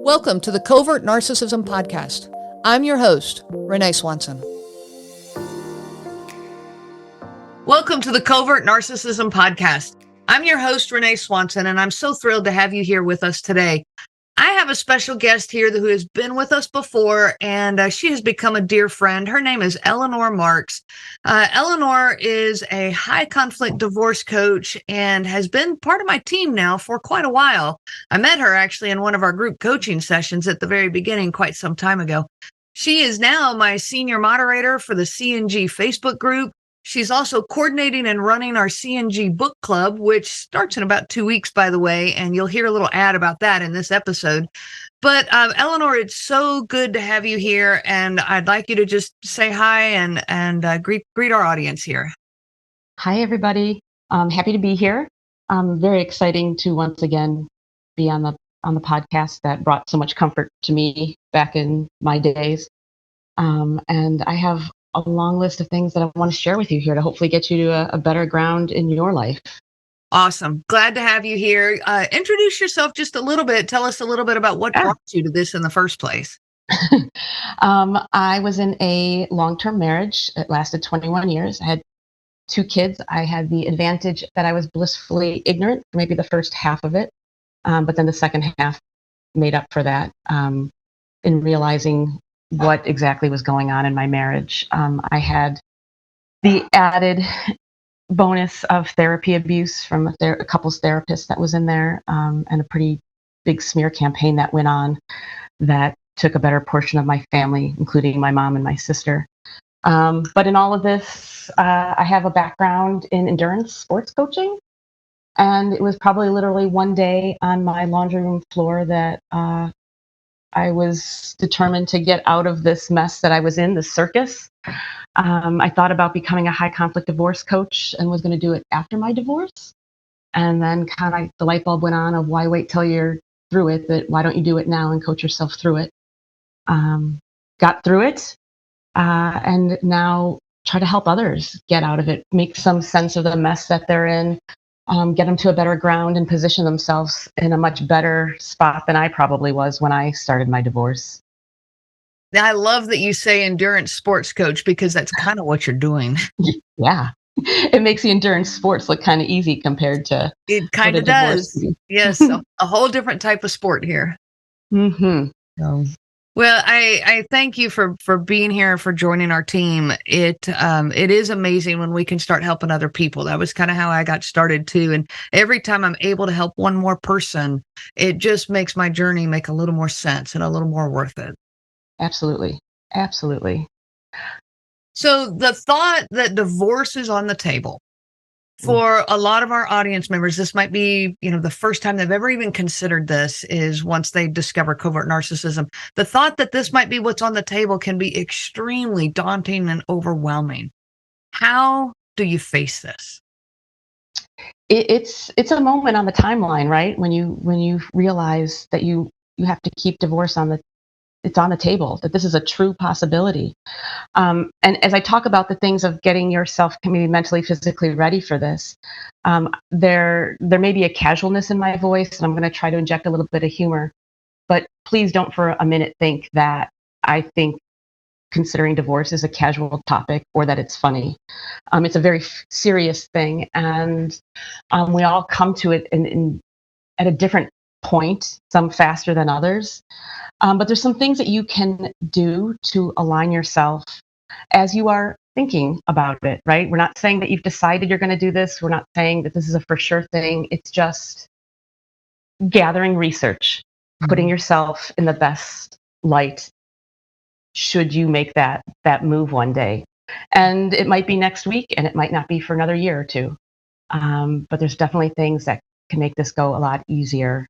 Welcome to the Covert Narcissism Podcast. I'm your host, Renee Swanson. Welcome to the Covert Narcissism Podcast. I'm your host, Renee Swanson, and I'm so thrilled to have you here with us today. I have a special guest here who has been with us before, and she has become a dear friend. Her name is Eleanor Marks. Eleanor is a high conflict divorce coach and has been part of my team now for quite a while. I met her actually in one of our group coaching sessions at the very beginning quite some time ago. She is now my senior moderator for the CNG Facebook group. She's also coordinating and running our CNG book club, which starts in about 2 weeks, by the way, and you'll hear a little ad about that in this episode. But Eleanor, it's so good to have you here, and I'd like you to just say hi and greet our audience here. Hi, everybody. I'm happy to be here. Very exciting to once again be on the podcast that brought so much comfort to me back in my days. And I have a long list of things that I want to share with you here to hopefully get you to a better ground in your life. Awesome. Glad to have you here. Introduce yourself just a little bit. Tell us a little bit about what brought you to this in the first place. I was in a long-term marriage. It lasted 21 years. I had 2 kids. I had the advantage that I was blissfully ignorant for maybe the first half of it. But then the second half made up for that in realizing what exactly was going on in my marriage. I had the added bonus of therapy abuse from a couples therapist that was in there, and a pretty big smear campaign that went on that took a better portion of my family, including my mom and my sister. But in all of this, I have a background in endurance sports coaching. And it was probably literally one day on my laundry room floor that I was determined to get out of this mess that I was in, this circus. I thought about becoming a high conflict divorce coach and was going to do it after my divorce. And then kind of the light bulb went on of why wait till you're through it, but why don't you do it now and coach yourself through it? Got through it, and now try to help others get out of it, make some sense of the mess that they're in, get them to a better ground and position themselves in a much better spot than I probably was when I started my divorce. I love that you say endurance sports coach because that's kind of what you're doing. Yeah. It makes the endurance sports look kind of easy compared to it kind of does. Yes, a whole different type of sport here. Mm-hmm. Well, I thank you for being here, for joining our team. It is amazing when we can start helping other people. That was kind of how I got started too. And every time I'm able to help one more person, it just makes my journey make a little more sense and a little more worth it. Absolutely. Absolutely. So the thought that divorce is on the table, for a lot of our audience members, this might be, the first time they've ever even considered this is once they discover covert narcissism. The thought that this might be what's on the table can be extremely daunting and overwhelming. How do you face this? It's a moment on the timeline, right? When you realize that you have to keep divorce on the table, that this is a true possibility. And as I talk about the things of getting yourself maybe mentally, physically ready for this, there may be a casualness in my voice, and I'm going to try to inject a little bit of humor. But please don't for a minute think that I think considering divorce is a casual topic or that it's funny. It's a very serious thing, and we all come to it at a different point, some faster than others. But there's some things that you can do to align yourself as you are thinking about it, right? We're not saying that you've decided you're going to do this. We're not saying that this is a for sure thing. It's just gathering research, putting yourself in the best light should you make that move one day. And it might be next week, and it might not be for another year or two. But there's definitely things that can make this go a lot easier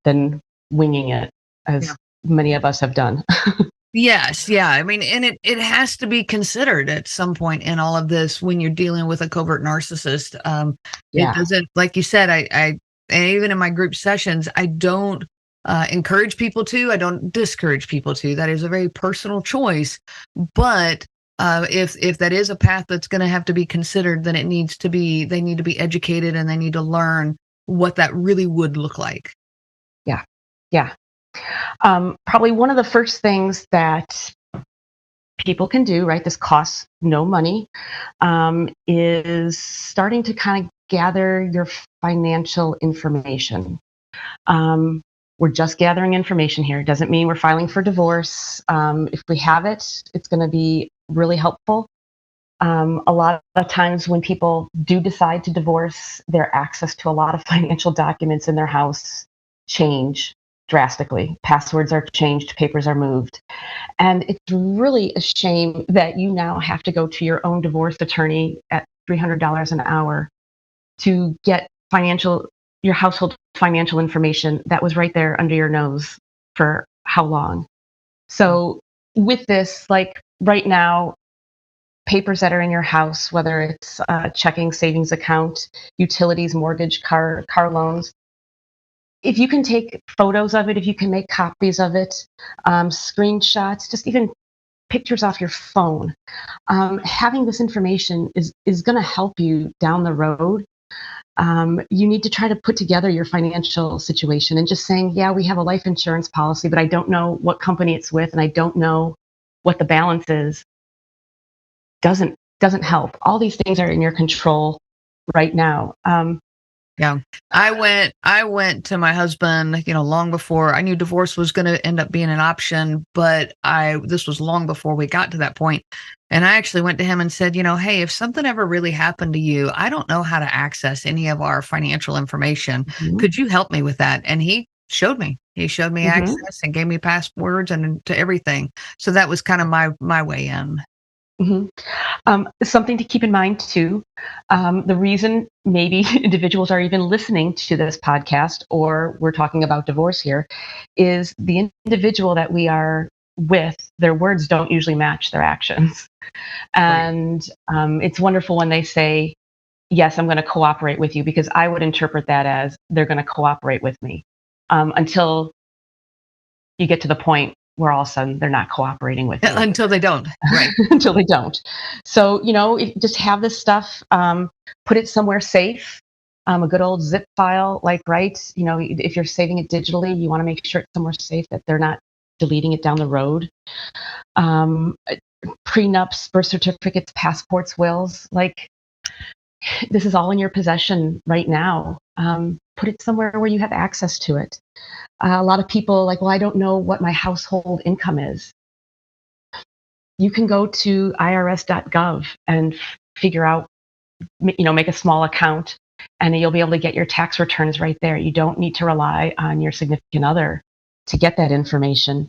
than winging it, as many of us have done. Yes. Yeah. I mean, and it has to be considered at some point in all of this when you're dealing with a covert narcissist. It doesn't, like you said, I even in my group sessions, I don't encourage people to, I don't discourage people to. That is a very personal choice. But if that is a path that's going to have to be considered, then they need to be educated and they need to learn what that really would look like. Yeah. Probably one of the first things that people can do, right? This costs no money, is starting to kind of gather your financial information. We're just gathering information here. It doesn't mean we're filing for divorce. If we have it, it's going to be really helpful. A lot of times when people do decide to divorce, their access to a lot of financial documents in their house change drastically. Passwords are changed, papers are moved. And it's really a shame that you now have to go to your own divorce attorney at $300 an hour to get your household financial information that was right there under your nose for how long. So with this, like right now, papers that are in your house, whether it's checking, savings account, utilities, mortgage, car loans, if you can take photos of it, if you can make copies of it, screenshots, just even pictures off your phone, having this information is going to help you down the road. You need to try to put together your financial situation, and just saying, yeah, we have a life insurance policy, but I don't know what company it's with and I don't know what the balance is, doesn't help. All these things are in your control right now. Yeah. I went to my husband, long before I knew divorce was going to end up being an option, but this was long before we got to that point. And I actually went to him and said, hey, if something ever really happened to you, I don't know how to access any of our financial information. Mhm. Could you help me with that? And he showed me. He showed me Mhm. access and gave me passwords and to everything. So that was kind of my way in. Mhm. Something to keep in mind too, the reason maybe individuals are even listening to this podcast, or we're talking about divorce here, is the individual that we are with, their words don't usually match their actions. Right. And it's wonderful when they say, yes, I'm going to cooperate with you, because I would interpret that as they're going to cooperate with me, until you get to the point where all of a sudden they're not cooperating with you. Until they don't. Right. Until they don't. So, just have this stuff, put it somewhere safe, a good old zip file, like, right? If you're saving it digitally, you want to make sure it's somewhere safe that they're not deleting it down the road. Um, Prenups, birth certificates, passports, wills, like, this is all in your possession right now. Put it somewhere where you have access to it. A lot of people like, well, I don't know what my household income is. You can go to irs.gov and figure out, make a small account, and you'll be able to get your tax returns right there. You don't need to rely on your significant other to get that information.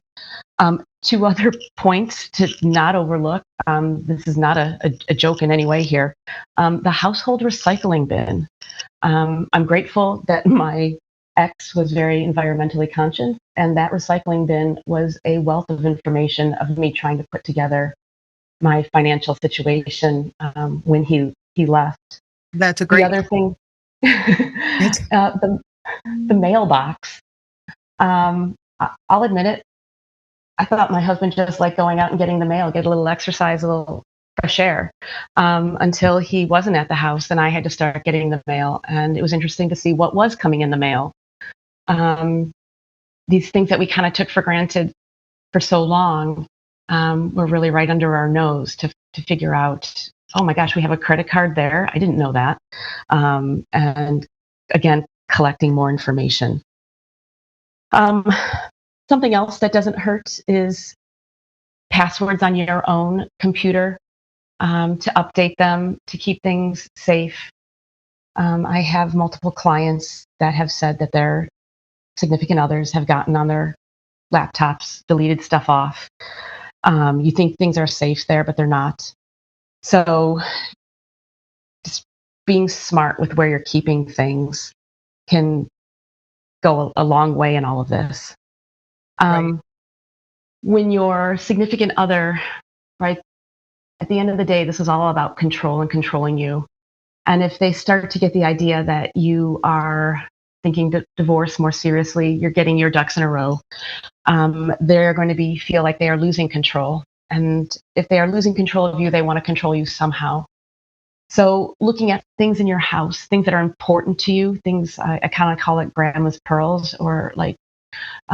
Two other points to not overlook. This is not a joke in any way here. The household recycling bin. I'm grateful that my ex was very environmentally conscious, and that recycling bin was a wealth of information of me trying to put together my financial situation when he left. That's a The great. other thing, It's the mailbox. I'll admit it. I thought my husband just liked going out and getting the mail, get a little exercise, a little fresh air, until he wasn't at the house and I had to start getting the mail. And it was interesting to see what was coming in the mail. These things that we kind of took for granted for so long were really right under our nose to figure out, oh my gosh, we have a credit card there. I didn't know that. And again, collecting more information. Something else that doesn't hurt is passwords on your own computer, to update them, to keep things safe. I have multiple clients that have said that their significant others have gotten on their laptops, deleted stuff off. You think things are safe there, but they're not. So just being smart with where you're keeping things can go a long way in all of this. right. When your significant other, right, at the end of the day, this is all about control and controlling you. And if they start to get the idea that you are thinking divorce more seriously, you're getting your ducks in a row, they're going to feel like they are losing control. And if they are losing control of you, they want to control you somehow. So looking at things in your house, things that are important to you, things I kind of call it grandma's pearls, or like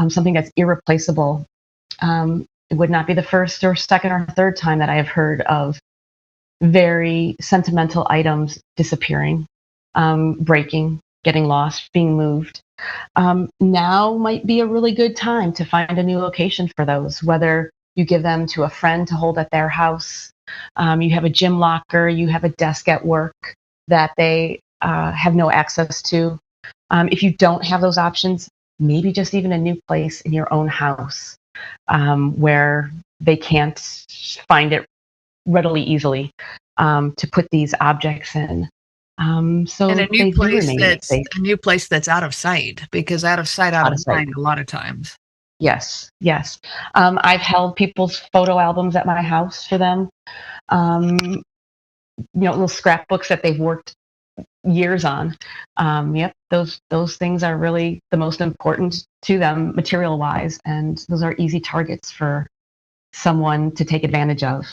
something that's irreplaceable. It would not be the first or second or third time that I have heard of very sentimental items disappearing, breaking, getting lost, being moved. Now might be a really good time to find a new location for those, whether you give them to a friend to hold at their house, you have a gym locker, you have a desk at work that they have no access to. If you don't have those options, maybe just even a new place in your own house where they can't find it readily, easily to put these objects in. So And a new they do place remain that's safe. a new place that's out of sight, because out of sight, out Out of of sight. mind a lot of times. Yes, yes. I've held people's photo albums at my house for them. Little scrapbooks that they've worked years on. Yep, those things are really the most important to them material wise, and those are easy targets for someone to take advantage of.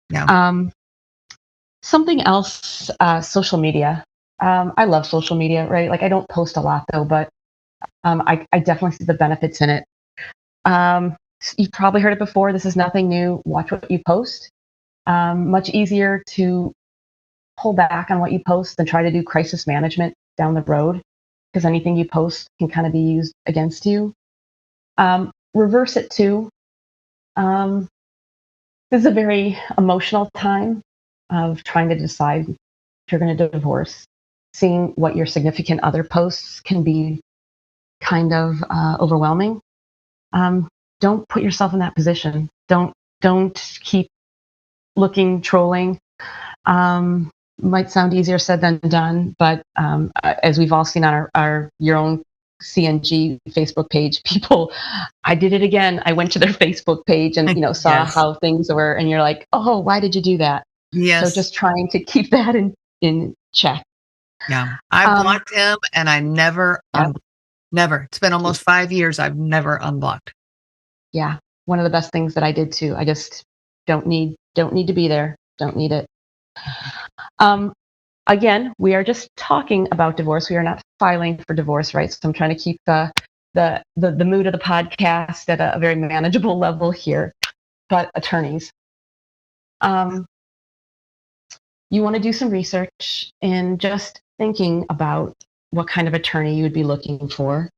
Yeah. Something else, social media. I love social media, right? Like I don't post a lot though, but I definitely see the benefits in it. You've probably heard it before. This is nothing new. Watch what you post. Much easier to pull back on what you post than try to do crisis management down the road, because anything you post can kind of be used against you. Reverse it too. This is a very emotional time of trying to decide if you're going to divorce. Seeing what your significant other posts can be kind of overwhelming. Don't put yourself in that position. Don't keep looking, trolling. Might sound easier said than done, but as we've all seen on your own CNG Facebook page, people, I did it again. I went to their Facebook page and saw Yes. how things were, and you're like, oh, why did you do that? Yes. So just trying to keep that in check. Yeah. I blocked him, and I never, never. It's been almost 5 years. I've never unblocked. Yeah, one of the best things that I did too. I just don't need to be there. Don't need it. Again, we are just talking about divorce. We are not filing for divorce, right? So I'm trying to keep the mood of the podcast at a very manageable level here. But attorneys, you want to do some research in just thinking about what kind of attorney you would be looking for.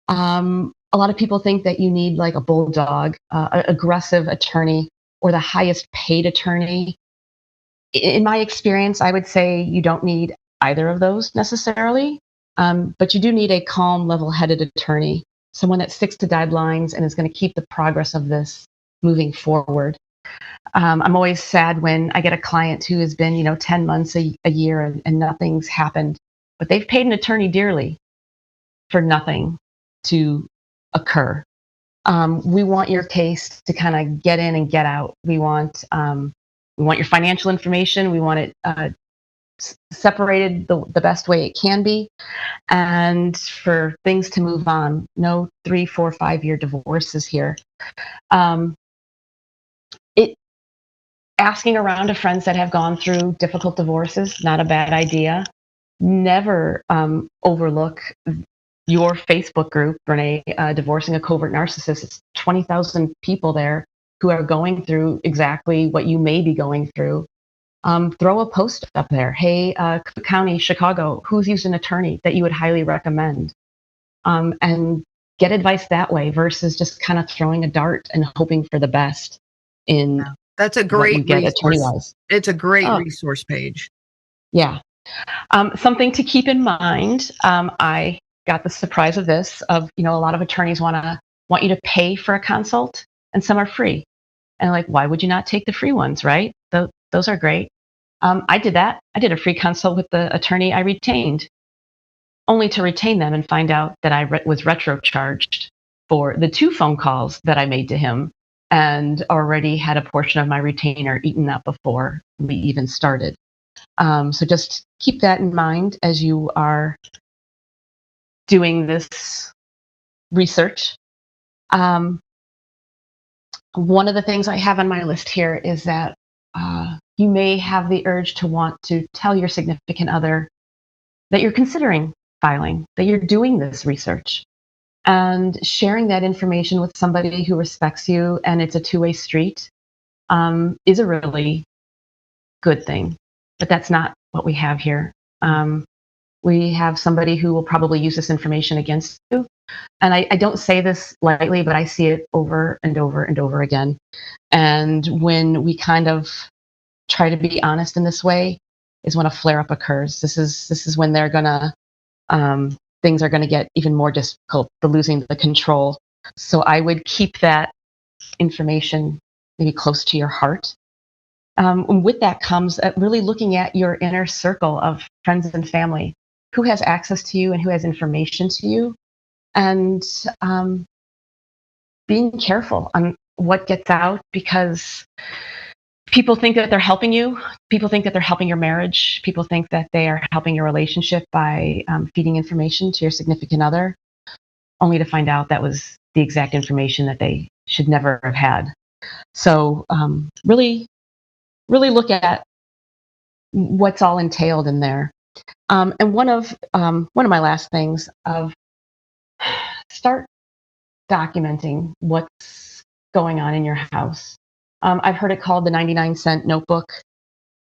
A lot of people think that you need like a bulldog, an aggressive attorney, or the highest paid attorney. In my experience, I would say you don't need either of those necessarily, but you do need a calm, level-headed attorney, someone that sticks to deadlines and is going to keep the progress of this moving forward. I'm always sad when I get a client who has been, 10 months, a year, and nothing's happened, but they've paid an attorney dearly for nothing to occur. We want your case to kind of get in and get out. We want your financial information. We want it separated the best way it can be, and for things to move on. No 3, 4, 5 year divorces here. Asking around to friends that have gone through difficult divorces, not a bad idea. Never overlook your Facebook group, Renee, Divorcing a Covert Narcissist. It's 20,000 people there who are going through exactly what you may be going through. Throw a post up there. Hey, Cook County, Chicago, who's used an attorney that you would highly recommend? And get advice that way versus just kind of throwing a dart and hoping for the best in That's a what great you get resource. attorney-wise. It's a great resource page. Yeah. Something to keep in mind. I got the surprise of this, a lot of attorneys want you to pay for a consult, and some are free. And like, why would you not take the free ones, right? Those are great. I did that. I did a free consult with the attorney I retained, only to retain them and find out that I was retro charged for the 2 phone calls that I made to him, and already had a portion of my retainer eaten up before we even started. So just keep that in mind as you are doing this research. One of the things I have on my list here is that you may have the urge to want to tell your significant other that you're considering filing, that you're doing this research. And sharing that information with somebody who respects you and it's a two-way street is a really good thing. But that's not what we have here. We have somebody who will probably use this information against you. And I don't say this lightly, but I see it over and over and over again. And when we kind of try to be honest in this way is when a flare-up occurs. This is when they're gonna things are gonna get even more difficult, the losing the control. So I would keep that information maybe close to your heart. And with that comes really looking at your inner circle of friends and family, who has access to you and who has information to you, and being careful on what gets out, because people think that they're helping you. People think that they're helping your marriage. People think that they are helping your relationship by feeding information to your significant other, only to find out that was the exact information that they should never have had. So really look at what's all entailed in there. And one of my last things of start documenting what's going on in your house. I've heard it called the 99-cent notebook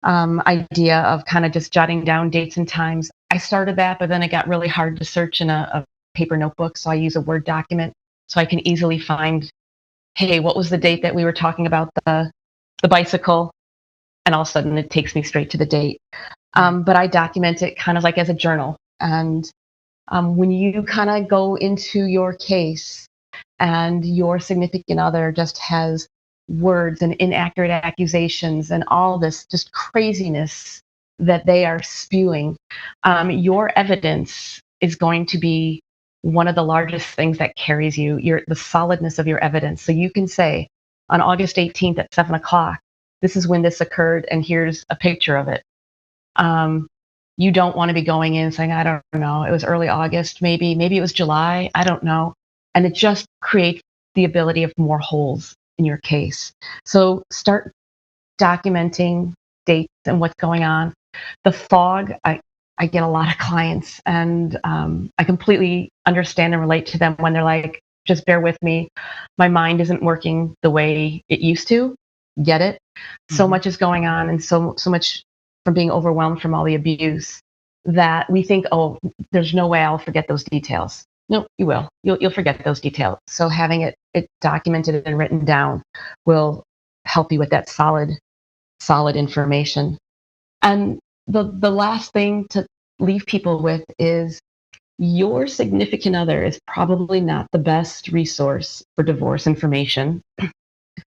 idea of kind of just jotting down dates and times. I started that, but then it got really hard to search in a paper notebook. So I use a Word document so I can easily find, hey, what was the date that we were talking about the bicycle? And all of a sudden it takes me straight to the date. But I document it kind of like as a journal. And when you kind of go into your case and your significant other just has words and inaccurate accusations and all this just craziness that they are spewing, your evidence is going to be one of the largest things that carries you, the solidness of your evidence. So you can say, on August 18th at 7 o'clock, this is when this occurred, and here's a picture of it. You don't want to be going in saying, I don't know, it was early August, maybe it was July, I don't know. And it just creates the ability of more holes in your case. So start documenting dates and what's going on. The fog, I get a lot of clients, and I completely understand and relate to them when they're like, just bear with me. My mind isn't working the way it used to. Get it? Mm-hmm. So much is going on, and so much from being overwhelmed from all the abuse that we think, oh, there's no way I'll forget those details. No, you will. You'll forget those details. So having it documented and written down will help you with that solid information. And the last thing to leave people with is your significant other is probably not the best resource for divorce information.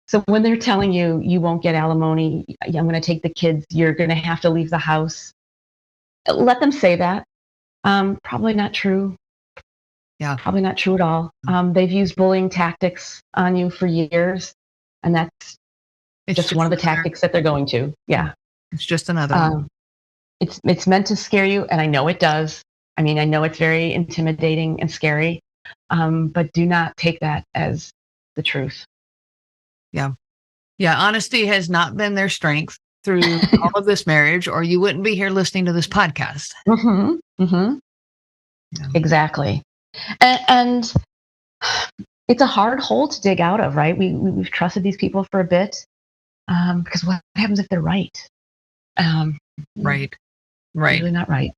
So when they're telling you you won't get alimony, I'm going to take the kids, you're going to have to leave the house, let them say that. Probably not true. Yeah. Probably not true at all. They've used bullying tactics on you for years, and that's just one of the tactics that they're going to. Yeah. It's just another one. It's meant to scare you, and I know it does. I mean, I know it's very intimidating and scary, but do not take that as the truth. Yeah. Yeah. Honesty has not been their strength through all of this marriage, or you wouldn't be here listening to this podcast. Mm-hmm. Mm-hmm. Yeah. Exactly. And it's a hard hole to dig out of, right? We've trusted these people for a bit, because what happens if they're right? Right. Usually not right.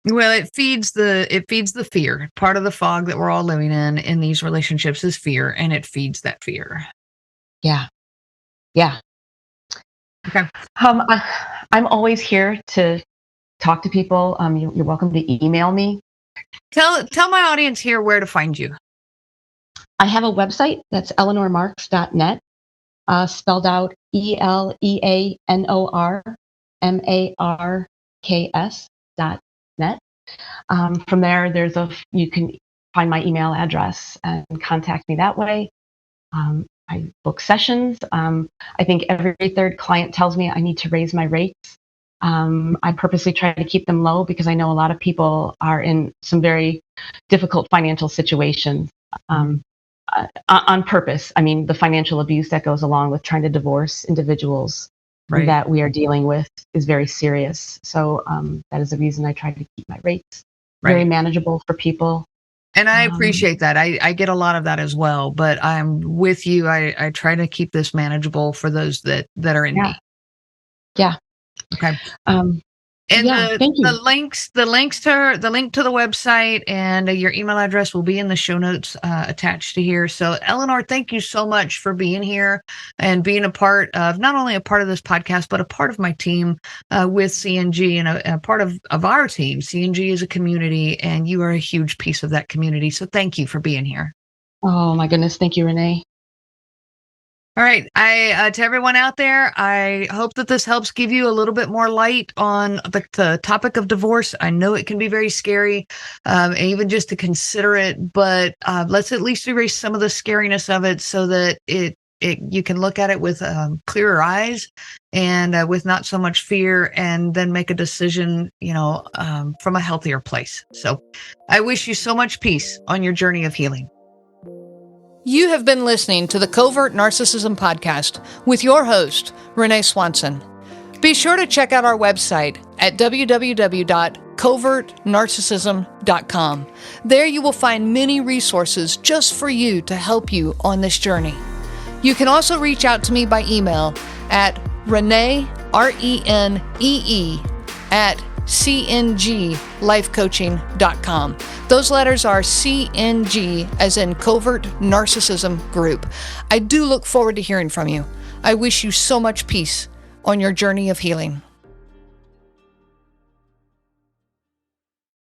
Well, it feeds the fear. Part of the fog that we're all living in these relationships is fear, and it feeds that fear. Yeah. Okay. I'm always here to talk to people. You're welcome to email me. Tell my audience here where to find you. I have a website that's eleanormarks.net, spelled out EleanorMarks.net. From there, you can find my email address and contact me that way. I book sessions. I think every third client tells me I need to raise my rates. I purposely try to keep them low because I know a lot of people are in some very difficult financial situations. On purpose. I mean, the financial abuse that goes along with trying to divorce individuals that we are dealing with is very serious. So that is the reason I try to keep my rates very manageable for people. And I appreciate that. I get a lot of that as well, but I'm with you. I try to keep this manageable for those that are in need. Yeah. Okay. And thank you. The link to the website and your email address will be in the show notes attached to here. So Eleanor, thank you so much for being here and being not only a part of this podcast, but a part of my team with CNG and a part of our team. CNG is a community and you are a huge piece of that community. So thank you for being here. Oh my goodness. Thank you, Renee. All right. To everyone out there, I hope that this helps give you a little bit more light on the topic of divorce. I know it can be very scary, and even just to consider it, but let's at least erase some of the scariness of it so that you can look at it with clearer eyes and with not so much fear, and then make a decision, from a healthier place. So I wish you so much peace on your journey of healing. You have been listening to the Covert Narcissism Podcast with your host, Renee Swanson. Be sure to check out our website at www.covertnarcissism.com. There you will find many resources just for you to help you on this journey. You can also reach out to me by email at Renee, RENEE, at cnglifecoaching.com. Those letters are CNG as in Covert Narcissism Group. I do look forward to hearing from you. I wish you so much peace on your journey of healing.